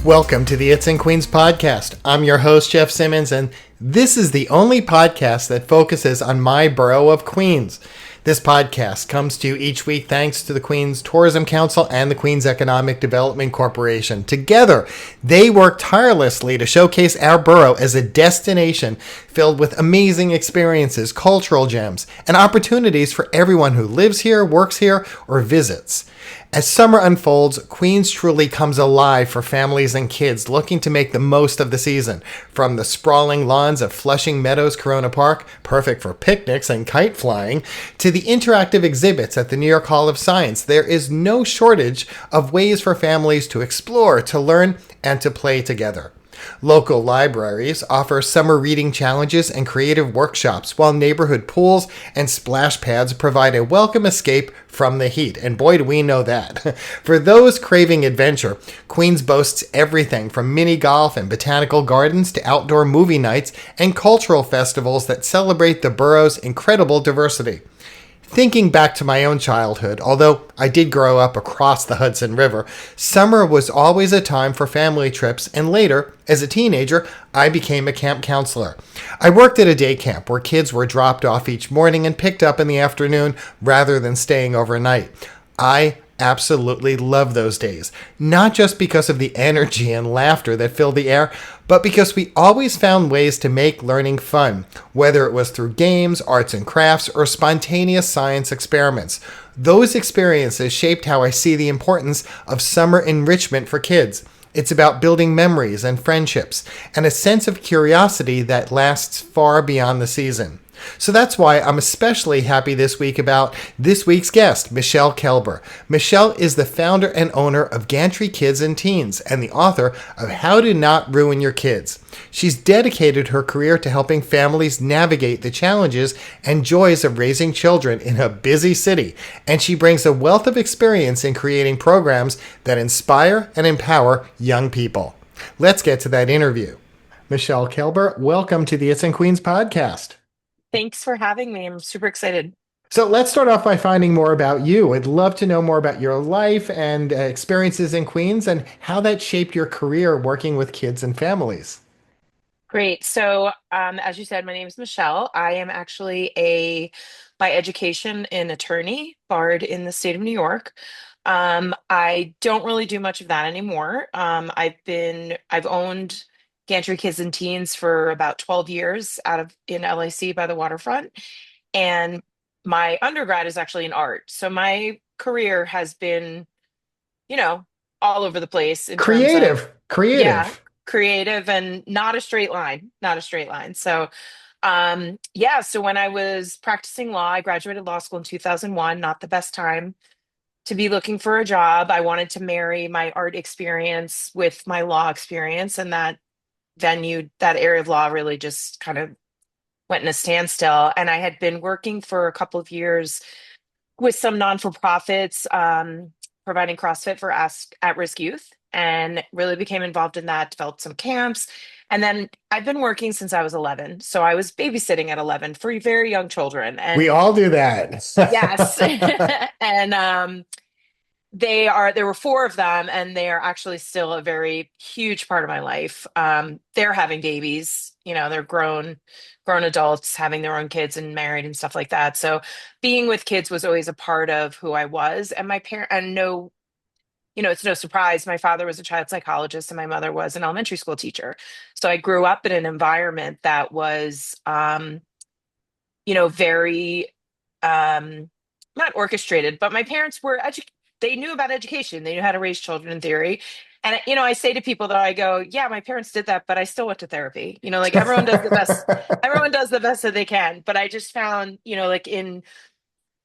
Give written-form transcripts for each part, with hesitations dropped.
Welcome to the It's in Queens podcast. I'm your host, Jeff Simmons, and this is the only podcast that focuses on my borough of Queens. This podcast comes to you each week thanks to the Queens Tourism Council and the Queens Economic Development Corporation. Together, they work tirelessly to showcase our borough as a destination filled with amazing experiences, cultural gems, and opportunities for everyone who lives here, works here, or visits. As summer unfolds, Queens truly comes alive for families and kids looking to make the most of the season. From the sprawling lawns of Flushing Meadows Corona Park, perfect for picnics and kite flying, to the interactive exhibits at the New York Hall of Science, there is no shortage of ways for families to explore, to learn, and to play together. Local libraries offer summer reading challenges and creative workshops, while neighborhood pools and splash pads provide a welcome escape from the heat. And boy, do we know that. For those craving adventure, Queens boasts everything from mini golf and botanical gardens to outdoor movie nights and cultural festivals that celebrate the borough's incredible diversity. Thinking back to my own childhood, although I did grow up across the Hudson River, summer was always a time for family trips, and later, as a teenager, I became a camp counselor. I worked at a day camp where kids were dropped off each morning and picked up in the afternoon rather than staying overnight. I absolutely love those days, not just because of the energy and laughter that filled the air, but because we always found ways to make learning fun, whether it was through games, arts and crafts, or spontaneous science experiments. Those experiences shaped how I see the importance of summer enrichment for kids. It's about building memories and friendships, and a sense of curiosity that lasts far beyond the season. So that's why I'm especially happy this week about this week's guest, Michele Kelber. Michele is the founder and owner of Gantry Kids and Teens and the author of How to Not Ruin Your Kids. She's dedicated her career to helping families navigate the challenges and joys of raising children in a busy city, and she brings a wealth of experience in creating programs that inspire and empower young people. Let's get to that interview. Michele Kelber, welcome to the It's in Queens podcast. Thanks for having me. I'm super excited. So let's start off by finding more about you. I'd love to know more about your life and experiences in Queens and how that shaped your career working with kids and families. Great. So, as you said, my name is Michelle. I am actually by education, an attorney, barred in the state of New York. I don't really do much of that anymore. I've owned Gantry Kids and Teens for about 12 years in LAC by the waterfront. And my undergrad is actually in art. So my career has been, you know, all over the place in terms of, Creative, yeah, creative. creative and not a straight line, not a straight line. So, yeah, so when I was practicing law, I graduated law school in 2001, not the best time to be looking for a job. I wanted to marry my art experience with my law experience, and that area of law really just kind of went in a standstill. And I had been working for a couple of years with some non-for-profits, providing CrossFit for at-risk youth, and really became involved in that, developed some camps. And then I've been working since I was 11. So I was babysitting at 11 for very young children. We And all do that. yes. And there were four of them, and they are actually still a very huge part of my life. They're having babies, they're grown adults having their own kids and married and stuff like that. So being with kids was always a part of who I was. And my parent, and no, it's no surprise. My father was a child psychologist and my mother was an elementary school teacher. So I grew up in an environment that was, very, not orchestrated, but my parents were they knew about education. They knew how to raise children in theory. And, I say to people that I go, yeah, my parents did that, but I still went to therapy. Like everyone does the best that they can. But I just found, like in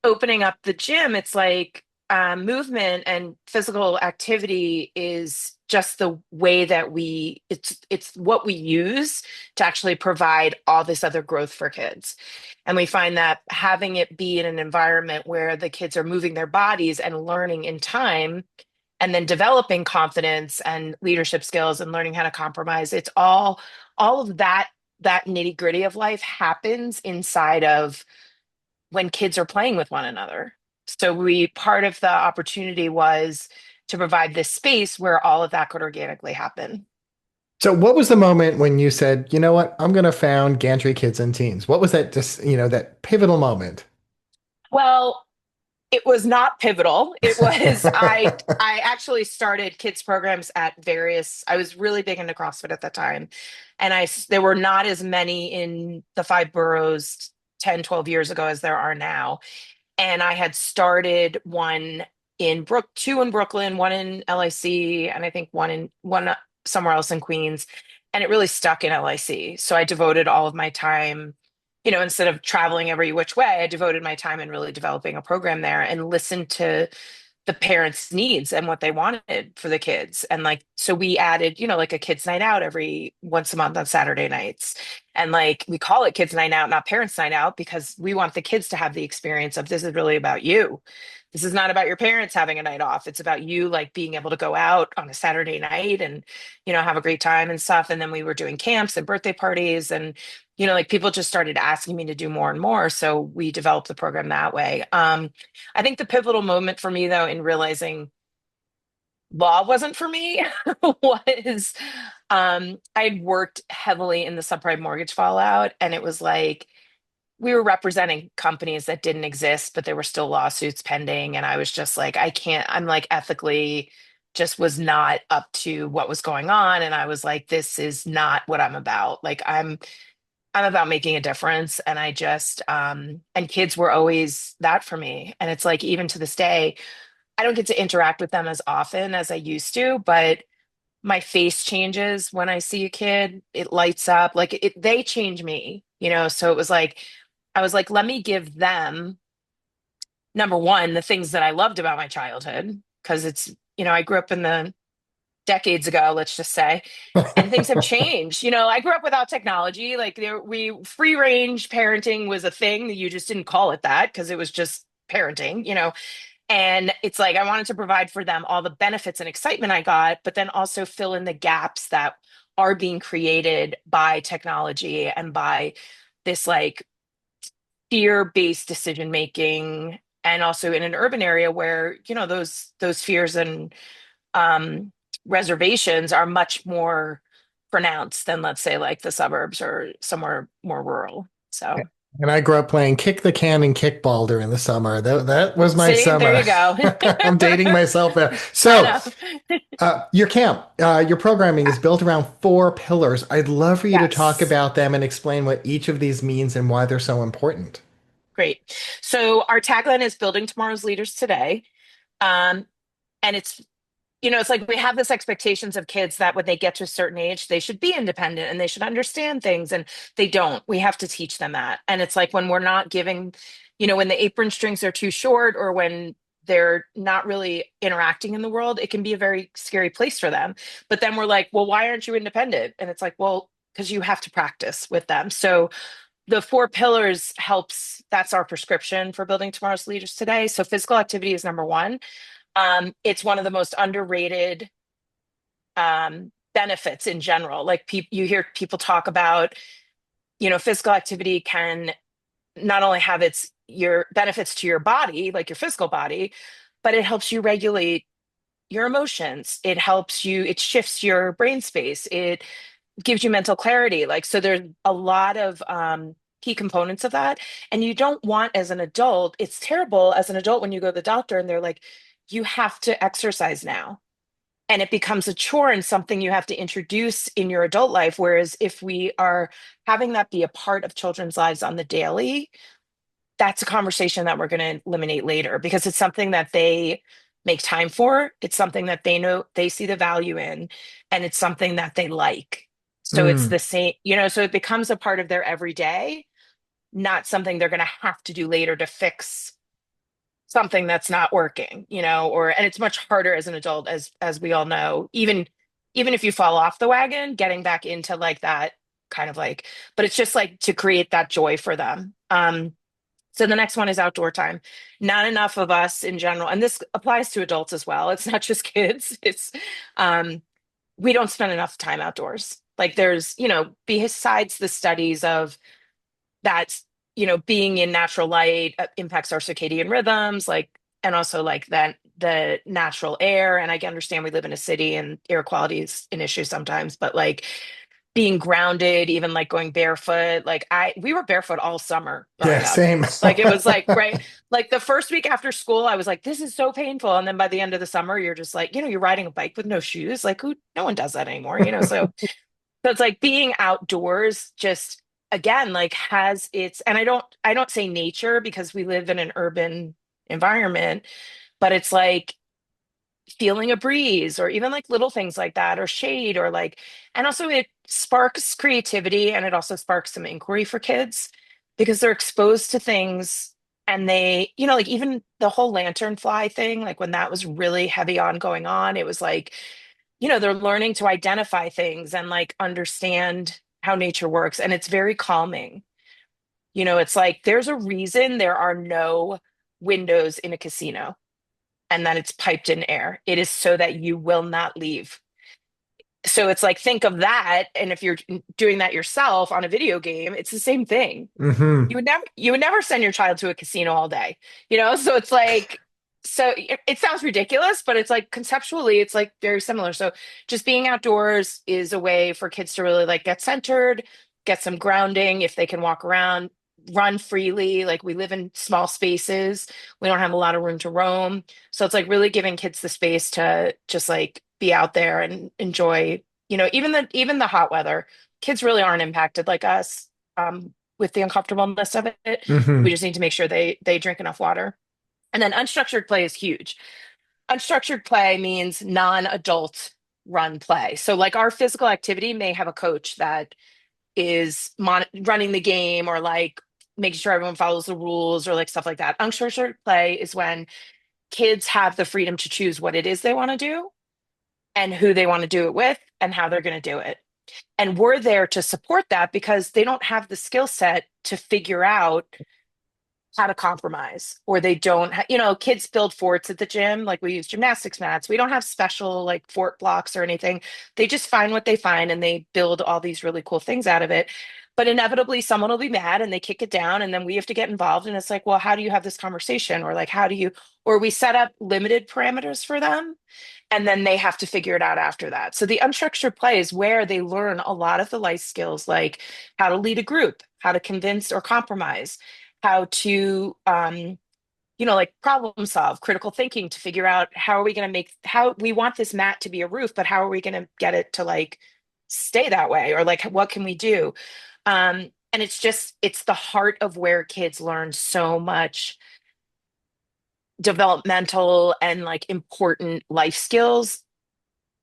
opening up the gym, it's like movement and physical activity is just the way that it's what we use to actually provide all this other growth for kids. And we find that having it be in an environment where the kids are moving their bodies and learning in time and then developing confidence and leadership skills and learning how to compromise, it's all of that nitty gritty of life happens inside of when kids are playing with one another. So part of the opportunity was to provide this space where all of that could organically happen. So what was the moment when you said, you know what, I'm going to found Gantry Kids and Teens? What was that just, that pivotal moment? Well, it was not pivotal. It was I actually started kids programs at various. I was really big into CrossFit at that time, and there were not as many in the five boroughs 10, 12 years ago as there are now. And I had started two in Brooklyn, one in LIC, and I think one somewhere else in Queens. And it really stuck in LIC. So I devoted all of my time, instead of traveling every which way, I devoted my time in really developing a program there and listened to the parents' needs and what they wanted for the kids. And like, so we added, like a kids' night out every once a month on Saturday nights. And like, we call it kids' night out, not parents' night out, because we want the kids to have the experience of this is really about you. This is not about your parents having a night off. It's about you like being able to go out on a Saturday night and, have a great time and stuff. And then we were doing camps and birthday parties and, like people just started asking me to do more and more. So we developed the program that way. I think the pivotal moment for me, though, in realizing law wasn't for me was I'd worked heavily in the subprime mortgage fallout, and it was like we were representing companies that didn't exist, but there were still lawsuits pending. And I was just like, I can't, I'm like ethically just was not up to what was going on. And I was like, this is not what I'm about. Like I'm about making a difference. And I just and kids were always that for me. And it's like even to this day, I don't get to interact with them as often as I used to, but my face changes when I see a kid. It lights up. Like they change me, So it was like I was like, let me give them number one, the things that I loved about my childhood, because it's, I grew up in the decades ago, let's just say, and things have changed. I grew up without technology. Like we free range parenting was a thing. You just didn't call it that because it was just parenting, And it's like I wanted to provide for them all the benefits and excitement I got, but then also fill in the gaps that are being created by technology and by this like fear-based decision making, and also in an urban area where those fears and um, reservations are much more pronounced than, let's say, like the suburbs or somewhere more rural. So, And I grew up playing kick the can and kickball during the summer. That was my see, there summer. you go. I'm dating myself there. I So, know. your camp, your programming is built around four pillars. I'd love for you to talk Yes. about them and explain what each of these means and why they're so important. Great. So our tagline is building tomorrow's leaders today. Um, and it's like we have this expectations of kids that when they get to a certain age, they should be independent and they should understand things, and they don't. We have to teach them that. And it's like when we're not giving, when the apron strings are too short or when they're not really interacting in the world, it can be a very scary place for them. But then we're like, well, why aren't you independent? And it's like, well, because you have to practice with them. So the four pillars helps. That's our prescription for building tomorrow's leaders today. So physical activity is number one. It's one of the most underrated benefits in general. Like you hear people talk about, physical activity can not only have your benefits to your body, like your physical body, but it helps you regulate your emotions. It shifts your brain space. It gives you mental clarity. Like, so there's a lot of key components of that. And you don't want as an adult, it's terrible as an adult when you go to the doctor and they're like, you have to exercise now. And it becomes a chore and something you have to introduce in your adult life. Whereas if we are having that be a part of children's lives on the daily, that's a conversation that we're going to eliminate later because it's something that they make time for. It's something that they know they see the value in, and it's something that they like. So it's Mm, the same, so it becomes a part of their everyday, not something they're going to have to do later to fix something that's not working, and it's much harder as an adult, as we all know, even if you fall off the wagon, getting back into like that kind of like, but it's just like to create that joy for them. So the next one is outdoor time. Not enough of us in general, and this applies to adults as well. It's not just kids. It's we don't spend enough time outdoors. Like there's, besides the studies of that, being in natural light impacts our circadian rhythms, like, and also like that. the natural air. And I can understand we live in a city and air quality is an issue sometimes, but like being grounded, even like going barefoot. Like we were barefoot all summer Yeah, growing up. same. Like it was like, right. Like the first week after school, I was like, this is so painful. And then by the end of the summer, you're just like, you're riding a bike with no shoes. Like no one does that anymore, so it's like being outdoors just again, like has its, and I don't say nature because we live in an urban environment, but it's like feeling a breeze or even like little things like that or shade or like and also it sparks creativity and it also sparks some inquiry for kids because they're exposed to things and they like even the whole lantern fly thing like when that was really heavy on going on it was like they're learning to identify things and like understand how nature works and it's very calming. It's like there's a reason there are no windows in a casino and that it's piped in air. It is so that you will not leave. So it's like, think of that. And if you're doing that yourself on a video game, it's the same thing. Hmm. You would never send your child to a casino all day, so it's like, so it sounds ridiculous, but it's like conceptually, it's like very similar. So just being outdoors is a way for kids to really like get centered, get some grounding if they can walk around, run freely. Like we live in small spaces, we don't have a lot of room to roam. So it's like really giving kids the space to just like be out there and enjoy, even the hot weather. Kids really aren't impacted like us. With the uncomfortableness of it. We Hmm. just need to make sure they drink enough water. And then unstructured play is huge. Unstructured play means non-adult run play. So like our physical activity may have a coach that is running the game or like making sure everyone follows the rules or like stuff like that. Unstructured play is when kids have the freedom to choose what it is they want to do and who they want to do it with and how they're going to do it. And we're there to support that because they don't have the skill set to figure out how to compromise or they don't kids build forts at the gym like we use gymnastics mats. We don't have special like fort blocks or anything. They just find what they find and they build all these really cool things out of it, but inevitably someone will be mad and they kick it down and then we have to get involved and it's like, well, how do you have this conversation or like how do you or we set up limited parameters for them and then they have to figure it out after that. So the unstructured play is where they learn a lot of the life skills, like how to lead a group, how to convince or compromise, how to, like problem solve, critical thinking to figure out how are we going to make how we want this mat to be a roof, but how are we going to get it to like stay that way, or like what can we do? And it's the heart of where kids learn so much developmental and like important life skills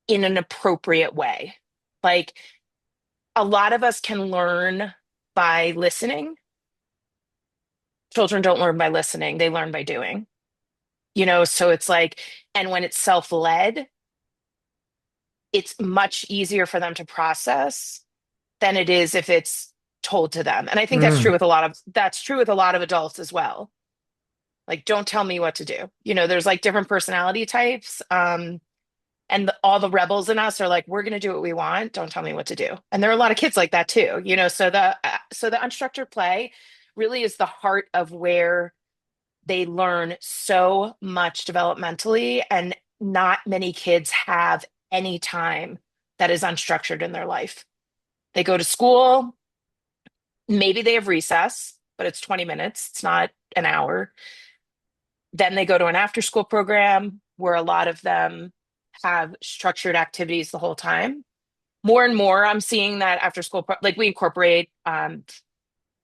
in an appropriate way. Like a lot of us can learn by listening. Children don't learn by listening, they learn by doing. So it's like, and when it's self-led, it's much easier for them to process than it is if it's told to them. And I think Mm. that's true with a lot of adults as well. Like, don't tell me what to do. There's like different personality types. And all the rebels in us are like, we're going to do what we want, don't tell me what to do. And there are a lot of kids like that too. So the unstructured play really is the heart of where they learn so much developmentally, and not many kids have any time that is unstructured in their life. They go to school, maybe they have recess, but it's 20 minutes, it's not an hour. Then they go to an after school program where a lot of them have structured activities the whole time. More and more, I'm seeing that after school, like we incorporate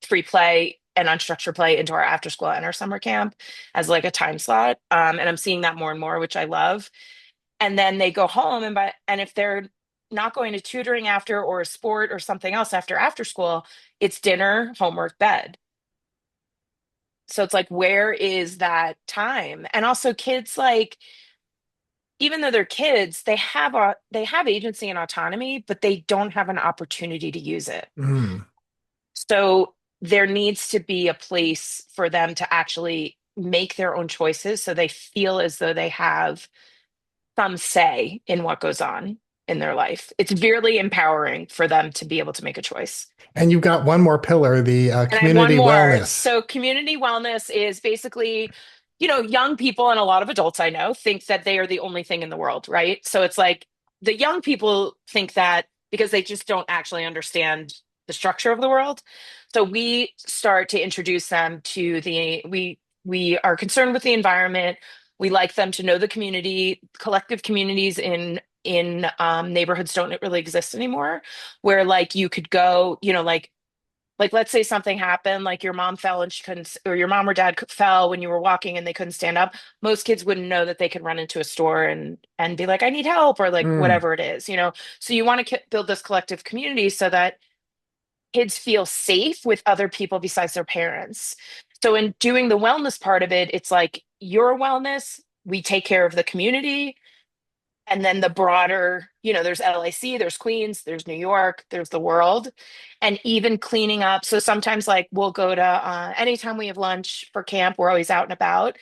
free play and unstructured play into our after school and our summer camp as like a time slot. And I'm seeing that more and more, which I love. And then they go home and if they're not going to tutoring after or a sport or something else after school, it's dinner, homework, bed. So it's like, where is that time? And also kids like, even though they're kids, they have agency and autonomy, but they don't have an opportunity to use it. Mm. So there needs to be a place for them to actually make their own choices so they feel as though they have some say in what goes on in their life. It's really empowering for them to be able to make a choice. And you've got one more pillar, the And I have one community more. wellness. So community wellness is basically young people and a lot of adults I know think that they are the only thing in the world, right? So it's like the young people think that because they just don't actually understand the structure of the world. So we start to introduce them to we are concerned with the environment. We like them to know the community. Collective communities in neighborhoods don't really exist anymore, where like you could go, like let's say something happened, like your mom fell and she couldn't, or your mom or dad fell when you were walking and they couldn't stand up. Most kids wouldn't know that they could run into a store and be like, I need help, or like Mm. whatever it is. So you want to build this collective community so that kids feel safe with other people besides their parents. So in doing the wellness part of it, it's like your wellness, we take care of the community, and then the broader, there's LAC, there's Queens, there's New York, there's the world, and even cleaning up. So sometimes, like, we'll go to anytime we have lunch for camp, we're always out and about.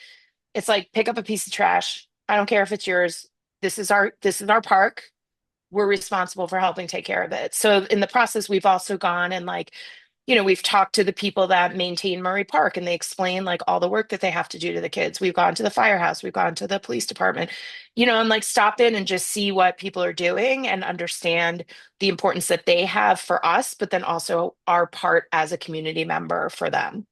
It's like pick up a piece of trash. I don't care if it's yours. This is our park. We're responsible for helping take care of it. So in the process, we've also gone and like, we've talked to the people that maintain Murray Park and they explain like all the work that they have to do to the kids. We've gone to the firehouse, we've gone to the police department, and like stop in and just see what people are doing and understand the importance that they have for us, but then also our part as a community member for them.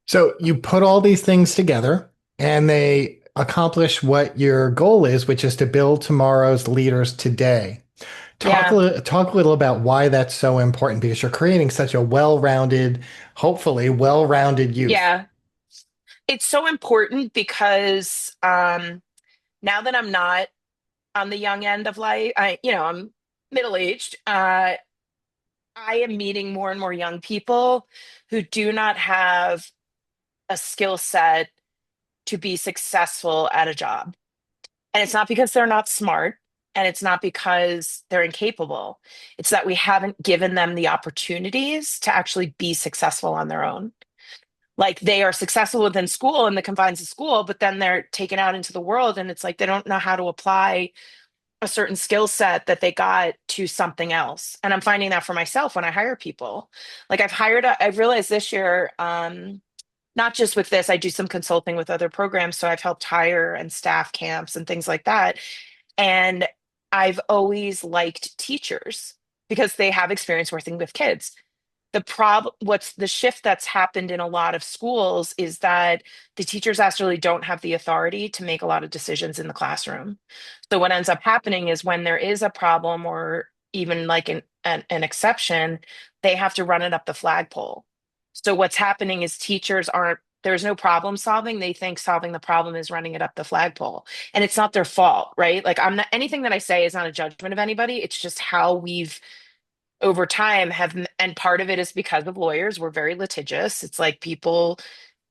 So you put all these things together and they accomplish what your goal is, which is to build tomorrow's leaders today. Yeah. Talk a little about why that's so important because you're creating such a well-rounded, hopefully well-rounded youth. Yeah. It's so important because now that I'm not on the young end of life, I'm middle aged. I am meeting more and more young people who do not have a skill set to be successful at a job. And it's not because they're not smart and it's not because they're incapable. It's that we haven't given them the opportunities to actually be successful on their own. Like they are successful within school in the confines of school, but then they're taken out into the world and it's like they don't know how to apply a certain skill set that they got to something else. And I'm finding that for myself when I hire people. Like I've realized this year, not just with this, I do some consulting with other programs. So I've helped hire and staff camps and things like that. And I've always liked teachers because they have experience working with kids. What's the shift that's happened in a lot of schools is that the teachers actually don't have the authority to make a lot of decisions in the classroom. So what ends up happening is when there is a problem or even like an exception, they have to run it up the flagpole. So what's happening is teachers aren't there's no problem solving. They think solving the problem is running it up the flagpole. And it's not their fault, right? Like I'm not anything that I say is not a judgment of anybody. It's just how we've over time and part of it is because of lawyers. We're very litigious. It's like the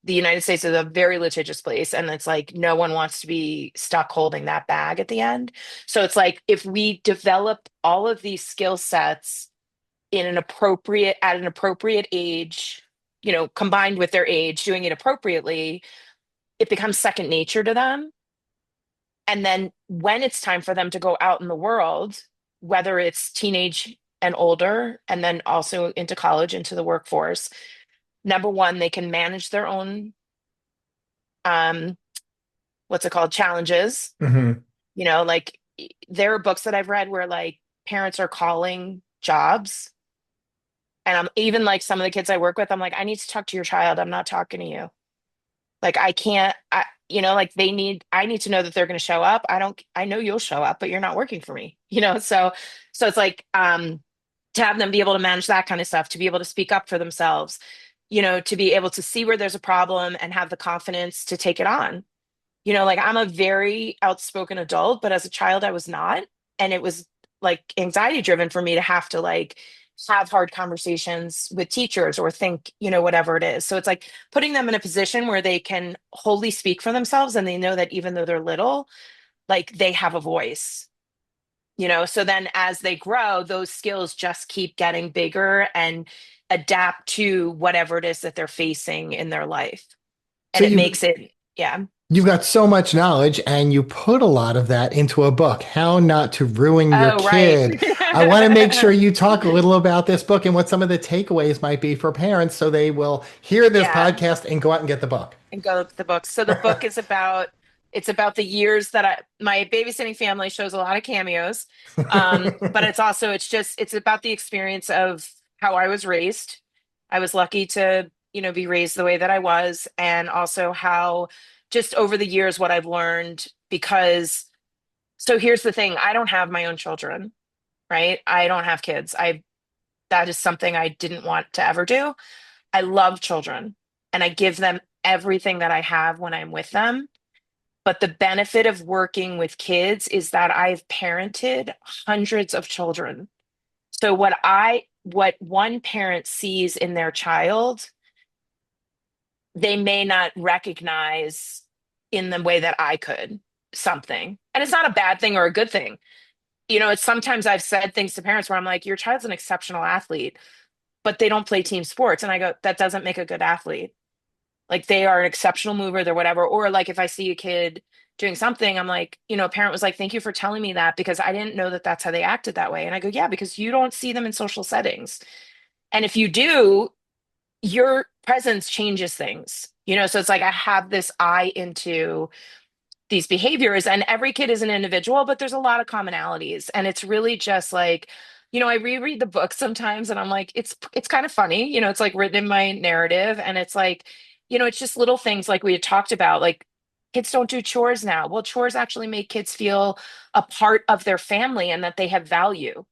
United States is a very litigious place, and it's like no one wants to be stuck holding that bag at the end. So it's like if we develop all of these skill sets at an appropriate age, combined with their age, doing it appropriately, it becomes second nature to them. And then when it's time for them to go out in the world, whether it's teenage and older, and then also into college, into the workforce, number one, they can manage their own, um, what's it called, challenges. Hmm. Like there are books that I've read where like parents are calling jobs. And I'm even like some of the kids I work with, I'm like, I need to talk to your child. I'm not talking to you. Like I can't, like I need to know that they're going to show up. I know you'll show up, but you're not working for me, so it's like, to have them be able to manage that kind of stuff, to be able to speak up for themselves, to be able to see where there's a problem and have the confidence to take it on. Like I'm a very outspoken adult, but as a child, I was not. And it was like anxiety driven for me to have to like have hard conversations with teachers or think, whatever it is. So it's like putting them in a position where they can wholly speak for themselves and they know that even though they're little, like they have a voice. So then as they grow, those skills just keep getting bigger and adapt to whatever it is that they're facing in their life. So And it you makes it, yeah. You've got so much knowledge and you put a lot of that into a book, How Not to Ruin Your Oh, right. Kid. I want to make sure you talk a little about this book and what some of the takeaways might be for parents so they will hear this Yeah. podcast and go out and get the book. And go with the book. So the book is about it's about the years that my babysitting family shows a lot of cameos. But it's about the experience of how I was raised. I was lucky to, be raised the way that I was, and also how just over the years what I've learned because so here's the thing, I don't have my own children, right? I don't have kids. I That is something I didn't want to ever do. I love children and I give them everything that I have when I'm with them. But the benefit of working with kids is that I've parented hundreds of children. So what one parent sees in their child, they may not recognize in the way that I could something. And it's not a bad thing or a good thing. It's sometimes I've said things to parents where I'm like, your child's an exceptional athlete, but they don't play team sports. And I go, that doesn't make a good athlete. Like they are an exceptional mover, they're whatever. Or like if I see a kid doing something, I'm like, a parent was like, thank you for telling me that because I didn't know that that's how they acted that way. And I go, yeah, because you don't see them in social settings. And if you do, your presence changes things. So it's like I have this eye into these behaviors, and every kid is an individual, but there's a lot of commonalities, and it's really just like, I reread the book sometimes and I'm like, it's kind of funny, it's like written in my narrative, and it's like, it's just little things like we had talked about, like kids don't do chores now. Well, chores actually make kids feel a part of their family and that they have value,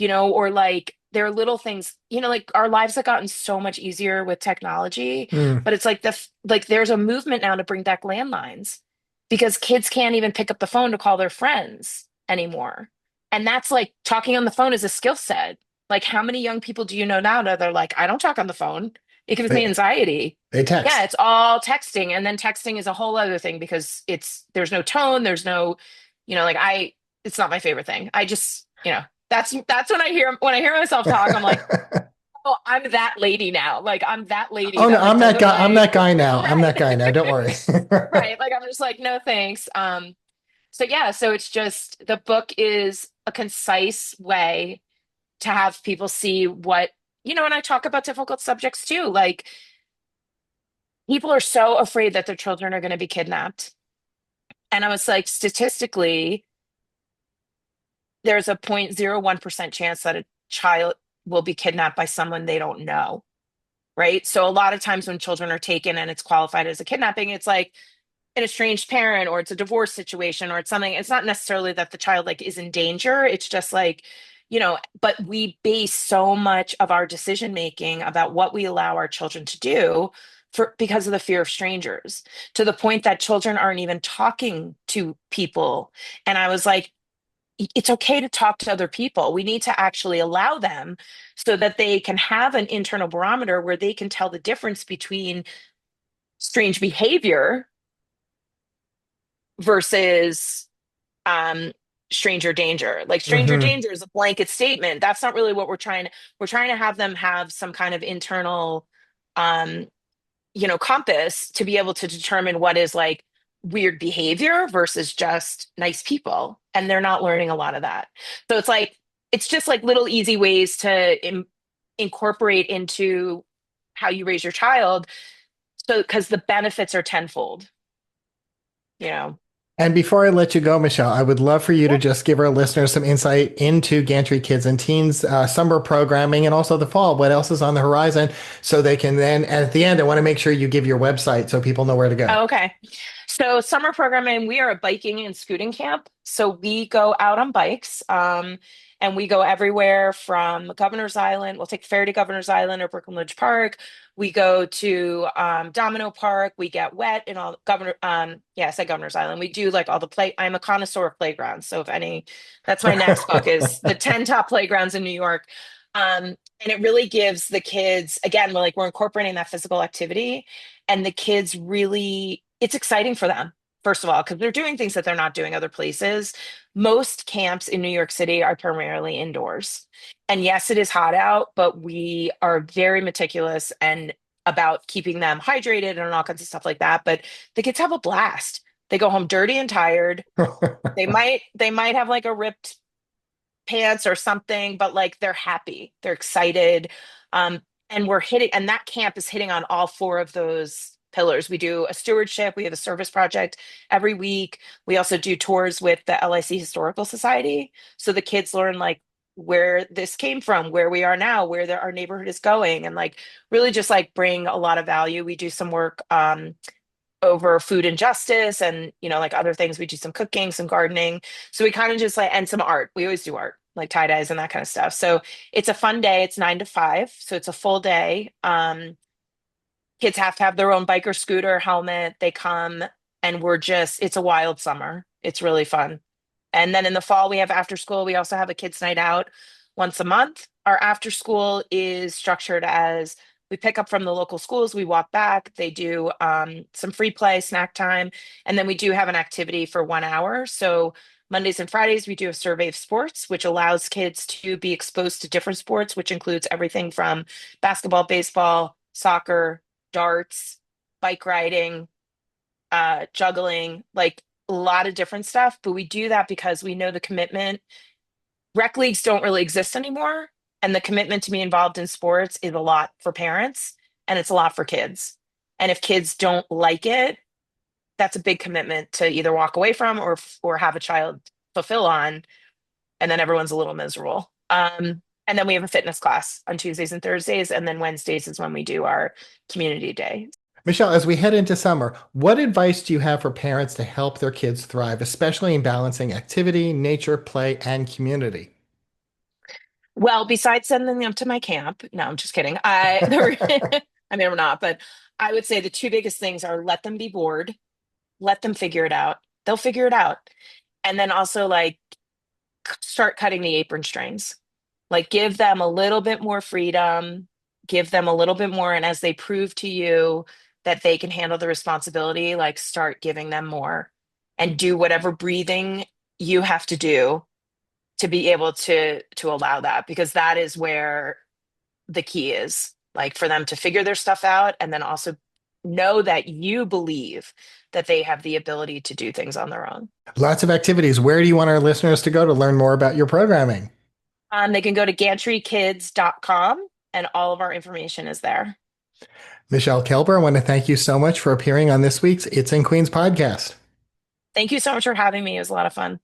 or like there are little things, like our lives have gotten so much easier with technology, Mm. but it's like like there's a movement now to bring back landlines because kids can't even pick up the phone to call their friends anymore. And that's like talking on the phone is a skill set. Like, how many young people do you know now that they're like, I don't talk on the phone. It gives me They, anxiety. they Yeah, text. it's all texting. And then texting is a whole other thing because there's no tone, there's no, like it's not my favorite thing. I just, that's when I hear myself talk, I'm like, oh, I'm that lady now. Like I'm that lady Oh no, that like I'm that doesn't guy. I'm like that guy now. I'm right. that guy now. Don't worry. Right. Like I'm just like, no thanks. So yeah, so it's just the book is a concise way to have people see what, and I talk about difficult subjects too. Like people are so afraid that their children are going to be kidnapped. And I was like, statistically, there's a 0.01% chance that a child will be kidnapped by someone they don't know. Right. So a lot of times when children are taken and it's qualified as a kidnapping, it's like an estranged parent or it's a divorce situation or it's something. It's not necessarily that the child like is in danger. It's just like, but we base so much of our decision making about what we allow our children to do because of the fear of strangers, to the point that children aren't even talking to people. And I was like, it's okay to talk to other people. We need to actually allow them so that they can have an internal barometer where they can tell the difference between strange behavior versus um stranger danger. Like stranger Hmm. danger is a blanket statement. That's not really what we're trying to have them have some kind of internal um compass to be able to determine what is like weird behavior versus just nice people, and they're not learning a lot of that. So it's just like little easy ways to incorporate into how you raise your child, so because the benefits are tenfold, you know. And before I let you go, Michelle, I would love for you to Yeah. just give our listeners some insight into Gantry Kids and Teens summer programming and also the fall. What else is on the horizon so they can then, at the end, I want to make sure you give your website so people know where to go. Oh, okay. So summer programming, we are a biking and scooting camp. So we go out on bikes, and we go everywhere from Governor's Island. We'll take the ferry to Governor's Island or Brooklyn Ridge Park. We go to Domino Park. We get wet in all yeah, I said Governor's Island. We do like all the play. I'm a connoisseur of playgrounds. So if any, that's my next book is the 10 top playgrounds in New York. And it really gives the kids, again, we're incorporating that physical activity, and the kids really, it's exciting for them, first of all, because they're doing things that they're not doing other places. Most camps in New York City are primarily indoors, and yes, it is hot out, but we are very meticulous and about keeping them hydrated and all kinds of stuff like that. But the kids have a blast. They go home dirty and tired. They might have like a ripped pants or something, but like they're happy, they're excited. Um, and we're hitting, and that camp is hitting on all four of those pillars. We do a stewardship, we have a service project every week. We also do tours with the LIC Historical Society. So the kids learn like where this came from, where we are now, where our neighborhood is going, and like really just like bring a lot of value. We do some work over food and justice and like other things. We do some cooking, some gardening. So we kind of just like, and some art. We always do art, like tie dyes and that kind of stuff. So it's a fun day. It's 9 to 5, so it's a full day. Kids have to have their own bike or scooter helmet. They come, and it's a wild summer. It's really fun. And then in the fall, we have after school. We also have a kids' night out once a month. Our after school is structured as we pick up from the local schools, we walk back, they do some free play, snack time, and then we do have an activity for 1 hour. So Mondays and Fridays, we do a survey of sports, which allows kids to be exposed to different sports, which includes everything from basketball, baseball, soccer, darts, bike riding, juggling, like a lot of different stuff. But we do that because we know the commitment. Rec leagues don't really exist anymore. And the commitment to be involved in sports is a lot for parents and it's a lot for kids. And if kids don't like it, that's a big commitment to either walk away from or have a child fulfill on. And then everyone's a little miserable. And then we have a fitness class on Tuesdays and Thursdays. And then Wednesdays is when we do our community day. Michele, as we head into summer, what advice do you have for parents to help their kids thrive, especially in balancing activity, nature, play, and community? Well, besides sending them to my camp, no, I'm just kidding. I mean, I'm not, but I would say the two biggest things are let them be bored, let them figure it out. They'll figure it out. And then also like start cutting the apron strings. Like give them a little bit more freedom, give them a little bit more. And as they prove to you that they can handle the responsibility, like start giving them more and do whatever breathing you have to do to be able to allow that, because that is where the key is, like for them to figure their stuff out and then also know that you believe that they have the ability to do things on their own. Lots of activities. Where do you want our listeners to go to learn more about your programming? They can go to gantrykids.com and all of our information is there. Michele Kelber, I want to thank you so much for appearing on this week's It's in Queens podcast. Thank you so much for having me. It was a lot of fun.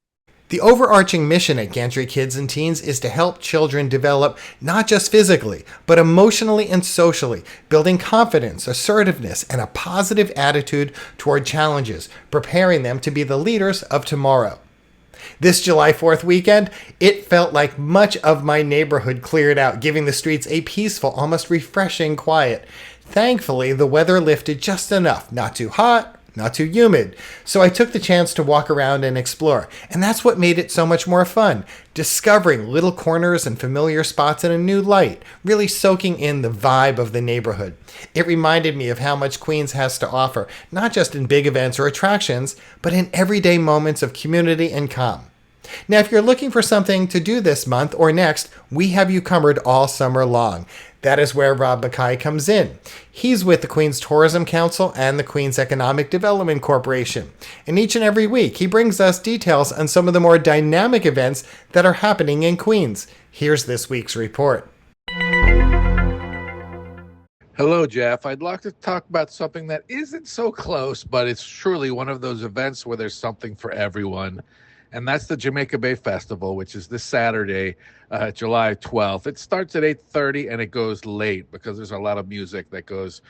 The overarching mission at Gantry Kids and Teens is to help children develop not just physically, but emotionally and socially, building confidence, assertiveness, and a positive attitude toward challenges, preparing them to be the leaders of tomorrow. This July 4th weekend, it felt like much of my neighborhood cleared out, giving the streets a peaceful, almost refreshing quiet. Thankfully, the weather lifted just enough, not too hot, not too humid. So I took the chance to walk around and explore. And that's what made it so much more fun. Discovering little corners and familiar spots in a new light, really soaking in the vibe of the neighborhood. It reminded me of how much Queens has to offer, not just in big events or attractions, but in everyday moments of community and calm. Now, if you're looking for something to do this month or next, we have you covered all summer long. That is where Rob Mackay comes in. He's with the Queens Tourism Council and the Queens Economic Development Corporation. And each and every week, he brings us details on some of the more dynamic events that are happening in Queens. Here's this week's report. Hello, Jeff. I'd like to talk about something that isn't so close, but it's truly one of those events where there's something for everyone. And that's the Jamaica Bay Festival, which is this Saturday, July 12th. It starts at 8:30 and it goes late because there's a lot of music that goes,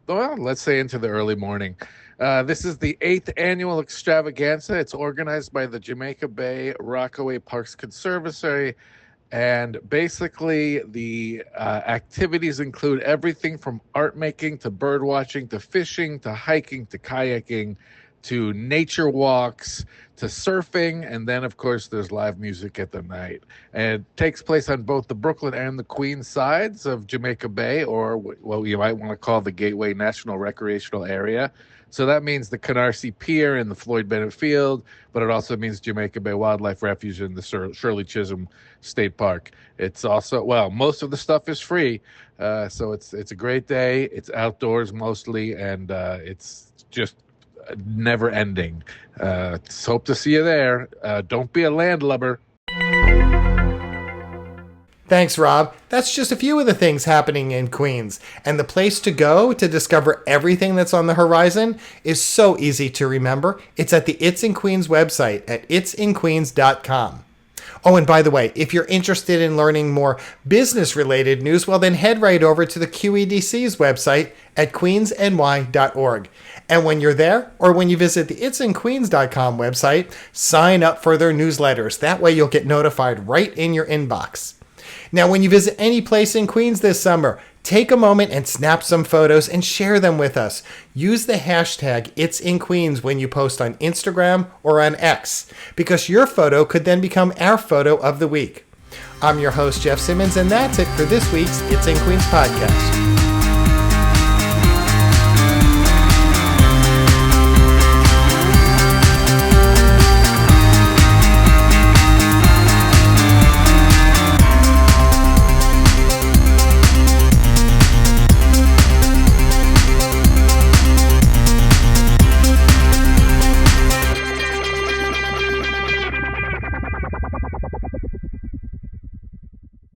well, let's say into the early morning. This is the 8th annual extravaganza. It's organized by the Jamaica Bay Rockaway Parks Conservancy. And basically, the activities include everything from art making to bird watching to fishing to hiking to kayaking to nature walks to surfing, and then of course there's live music at the night. And it takes place on both the Brooklyn and the Queens sides of Jamaica Bay, or what you might want to call the Gateway National Recreational Area. So that means the Canarsie Pier and the Floyd Bennett Field, but it also means Jamaica Bay Wildlife Refuge and the Shirley Chisholm State Park. It's also, well, most of the stuff is free, so it's a great day. It's outdoors mostly, and it's just never ending. Hope to see you there. Don't be a landlubber. Thanks, Rob. That's just a few of the things happening in Queens. And the place to go to discover everything that's on the horizon is so easy to remember. It's at the It's in Queens website at itsinqueens.com. Oh, and by the way, if you're interested in learning more business-related news, well, then head right over to the QEDC's website at queensny.org. And when you're there, or when you visit the itsinqueens.com website, sign up for their newsletters. That way you'll get notified right in your inbox. Now, when you visit any place in Queens this summer, take a moment and snap some photos and share them with us. Use the hashtag #It'sInQueens when you post on Instagram or on X, because your photo could then become our photo of the week. I'm your host, Jeff Simmons, and that's it for this week's It's in Queens podcast.